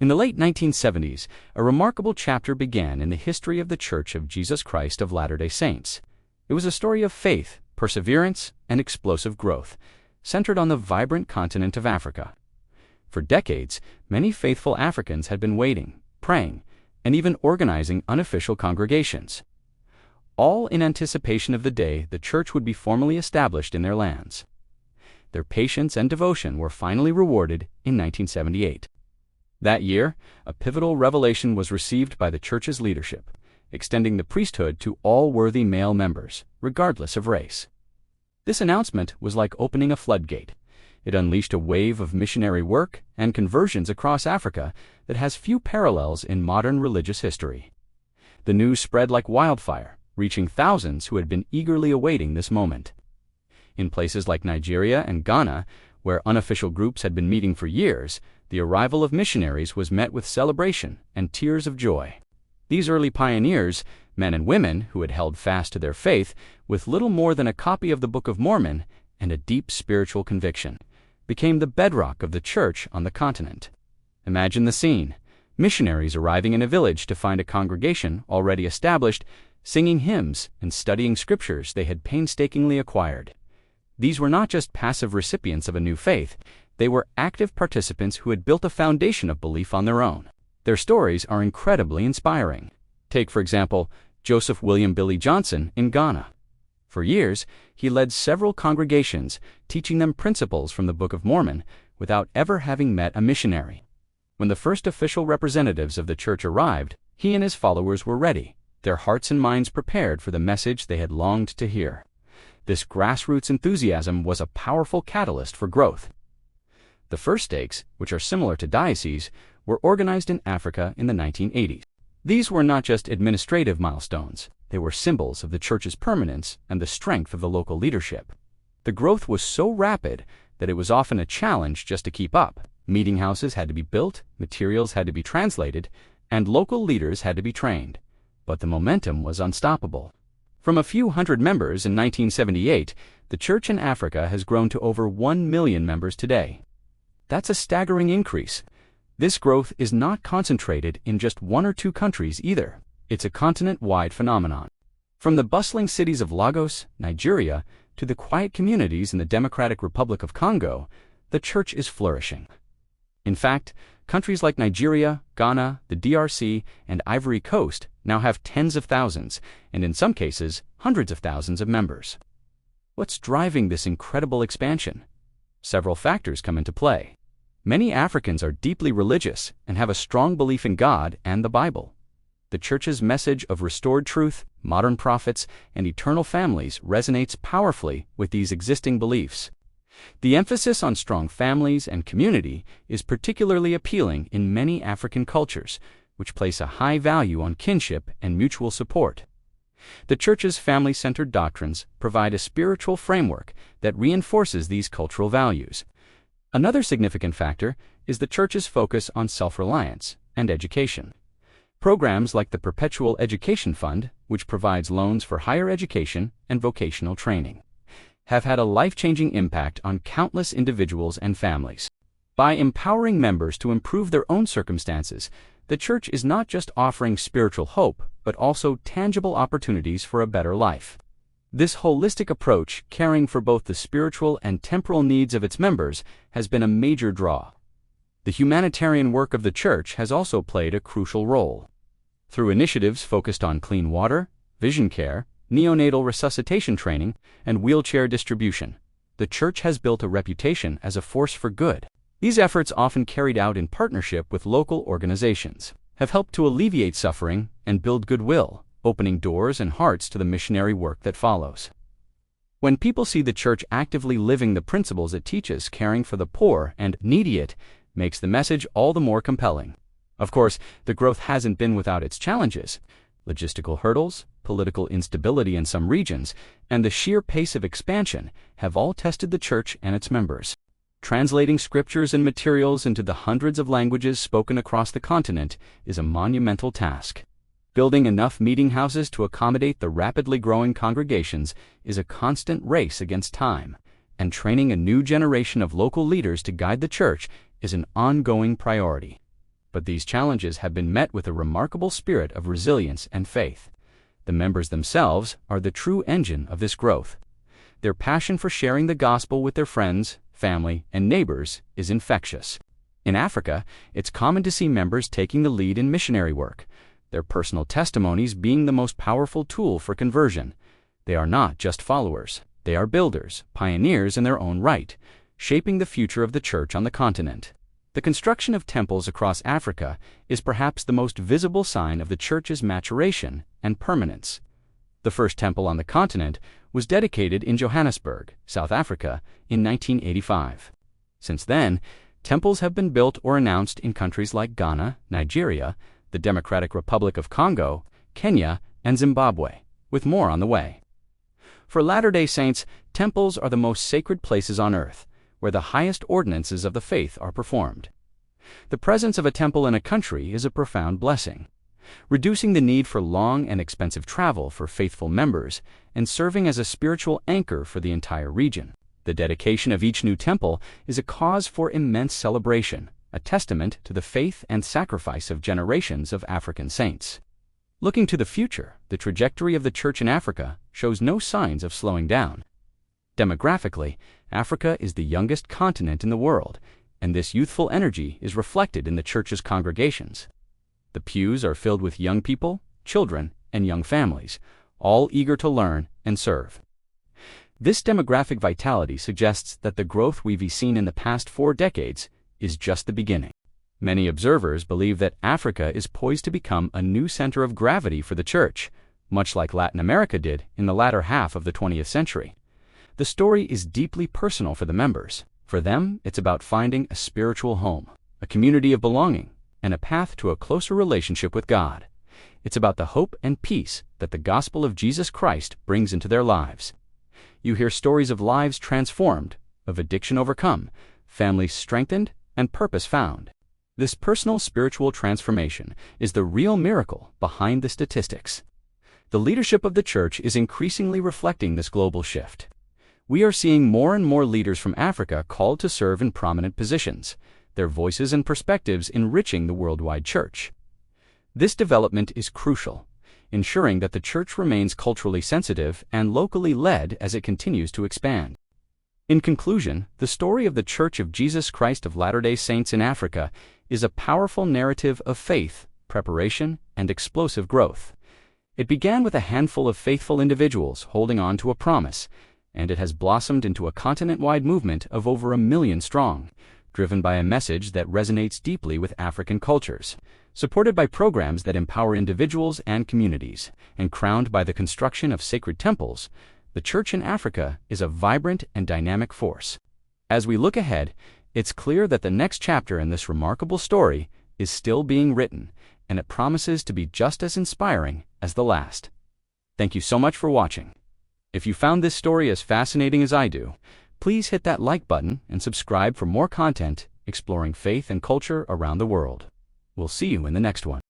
In the late 1970s, a remarkable chapter began in the history of the Church of Jesus Christ of Latter-day Saints. It was a story of faith, perseverance, and explosive growth, centered on the vibrant continent of Africa. For decades, many faithful Africans had been waiting, praying, and even organizing unofficial congregations, all in anticipation of the day the church would be formally established in their lands. Their patience and devotion were finally rewarded in 1978. That year, a pivotal revelation was received by the church's leadership, extending the priesthood to all worthy male members, regardless of race. This announcement was like opening a floodgate. It unleashed a wave of missionary work and conversions across Africa that has few parallels in modern religious history. The news spread like wildfire, reaching thousands who had been eagerly awaiting this moment. In places like Nigeria and Ghana, where unofficial groups had been meeting for years, the arrival of missionaries was met with celebration and tears of joy. These early pioneers, men and women who had held fast to their faith with little more than a copy of the Book of Mormon and a deep spiritual conviction, became the bedrock of the church on the continent. Imagine the scene: missionaries arriving in a village to find a congregation already established, singing hymns and studying scriptures they had painstakingly acquired. These were not just passive recipients of a new faith, they were active participants who had built a foundation of belief on their own. Their stories are incredibly inspiring. Take, for example, Joseph William Billy Johnson in Ghana. For years, he led several congregations, teaching them principles from the Book of Mormon without ever having met a missionary. When the first official representatives of the church arrived, he and his followers were ready, their hearts and minds prepared for the message they had longed to hear. This grassroots enthusiasm was a powerful catalyst for growth. The first stakes, which are similar to dioceses, were organized in Africa in the 1980s. These were not just administrative milestones, they were symbols of the church's permanence and the strength of the local leadership. The growth was so rapid that it was often a challenge just to keep up. Meeting houses had to be built, materials had to be translated, and local leaders had to be trained. But the momentum was unstoppable. From a few hundred members in 1978, the church in Africa has grown to over 1 million members today. That's a staggering increase. This growth is not concentrated in just one or two countries either. It's a continent-wide phenomenon. From the bustling cities of Lagos, Nigeria, to the quiet communities in the Democratic Republic of Congo, the church is flourishing. In fact, countries like Nigeria, Ghana, the DRC, and Ivory Coast now have tens of thousands, and in some cases, hundreds of thousands of members. What's driving this incredible expansion? Several factors come into play. Many Africans are deeply religious and have a strong belief in God and the Bible. The church's message of restored truth, modern prophets, and eternal families resonates powerfully with these existing beliefs. The emphasis on strong families and community is particularly appealing in many African cultures, which place a high value on kinship and mutual support. The church's family-centered doctrines provide a spiritual framework that reinforces these cultural values. Another significant factor is the church's focus on self-reliance and education. Programs like the Perpetual Education Fund, which provides loans for higher education and vocational training, have had a life-changing impact on countless individuals and families. By empowering members to improve their own circumstances, the church is not just offering spiritual hope, but also tangible opportunities for a better life. This holistic approach, caring for both the spiritual and temporal needs of its members, has been a major draw. The humanitarian work of the church has also played a crucial role. Through initiatives focused on clean water, vision care, neonatal resuscitation training, and wheelchair distribution, the church has built a reputation as a force for good. These efforts, often carried out in partnership with local organizations, have helped to alleviate suffering and build goodwill, opening doors and hearts to the missionary work that follows. When people see the church actively living the principles it teaches, caring for the poor and needy, it makes the message all the more compelling. Of course, the growth hasn't been without its challenges. Logistical hurdles, political instability in some regions, and the sheer pace of expansion have all tested the church and its members. Translating scriptures and materials into the hundreds of languages spoken across the continent is a monumental task. Building enough meeting houses to accommodate the rapidly growing congregations is a constant race against time, and training a new generation of local leaders to guide the church is an ongoing priority. But these challenges have been met with a remarkable spirit of resilience and faith. The members themselves are the true engine of this growth. Their passion for sharing the gospel with their friends, family, and neighbors is infectious. In Africa, it's common to see members taking the lead in missionary work, their personal testimonies being the most powerful tool for conversion. They are not just followers. They are builders, pioneers in their own right, shaping the future of the church on the continent. The construction of temples across Africa is perhaps the most visible sign of the church's maturation and permanence. The first temple on the continent was dedicated in Johannesburg, South Africa, in 1985. Since then, temples have been built or announced in countries like Ghana, Nigeria, the Democratic Republic of Congo, Kenya, and Zimbabwe, with more on the way. For Latter-day Saints, temples are the most sacred places on earth, where the highest ordinances of the faith are performed. The presence of a temple in a country is a profound blessing, reducing the need for long and expensive travel for faithful members and serving as a spiritual anchor for the entire region. The dedication of each new temple is a cause for immense celebration, a testament to the faith and sacrifice of generations of African saints. Looking to the future, the trajectory of the church in Africa shows no signs of slowing down. Demographically, Africa is the youngest continent in the world, and this youthful energy is reflected in the church's congregations. The pews are filled with young people, children, and young families, all eager to learn and serve. This demographic vitality suggests that the growth we've seen in the past 4 decades is just the beginning. Many observers believe that Africa is poised to become a new center of gravity for the church, much like Latin America did in the latter half of the 20th century. The story is deeply personal for the members. For them, it's about finding a spiritual home, a community of belonging, and a path to a closer relationship with God. It's about the hope and peace that the gospel of Jesus Christ brings into their lives. You hear stories of lives transformed, of addiction overcome, families strengthened, and purpose found. This personal spiritual transformation is the real miracle behind the statistics. The leadership of the church is increasingly reflecting this global shift. We are seeing more and more leaders from Africa called to serve in prominent positions, their voices and perspectives enriching the worldwide church. This development is crucial, ensuring that the church remains culturally sensitive and locally led as it continues to expand. In conclusion, the story of the Church of Jesus Christ of Latter-day Saints in Africa is a powerful narrative of faith, preparation, and explosive growth. It began with a handful of faithful individuals holding on to a promise, and it has blossomed into a continent-wide movement of over 1 million strong, driven by a message that resonates deeply with African cultures, supported by programs that empower individuals and communities, and crowned by the construction of sacred temples. The church in Africa is a vibrant and dynamic force. As we look ahead, it's clear that the next chapter in this remarkable story is still being written, and it promises to be just as inspiring as the last. Thank you so much for watching. If you found this story as fascinating as I do, please hit that like button and subscribe for more content exploring faith and culture around the world. We'll see you in the next one.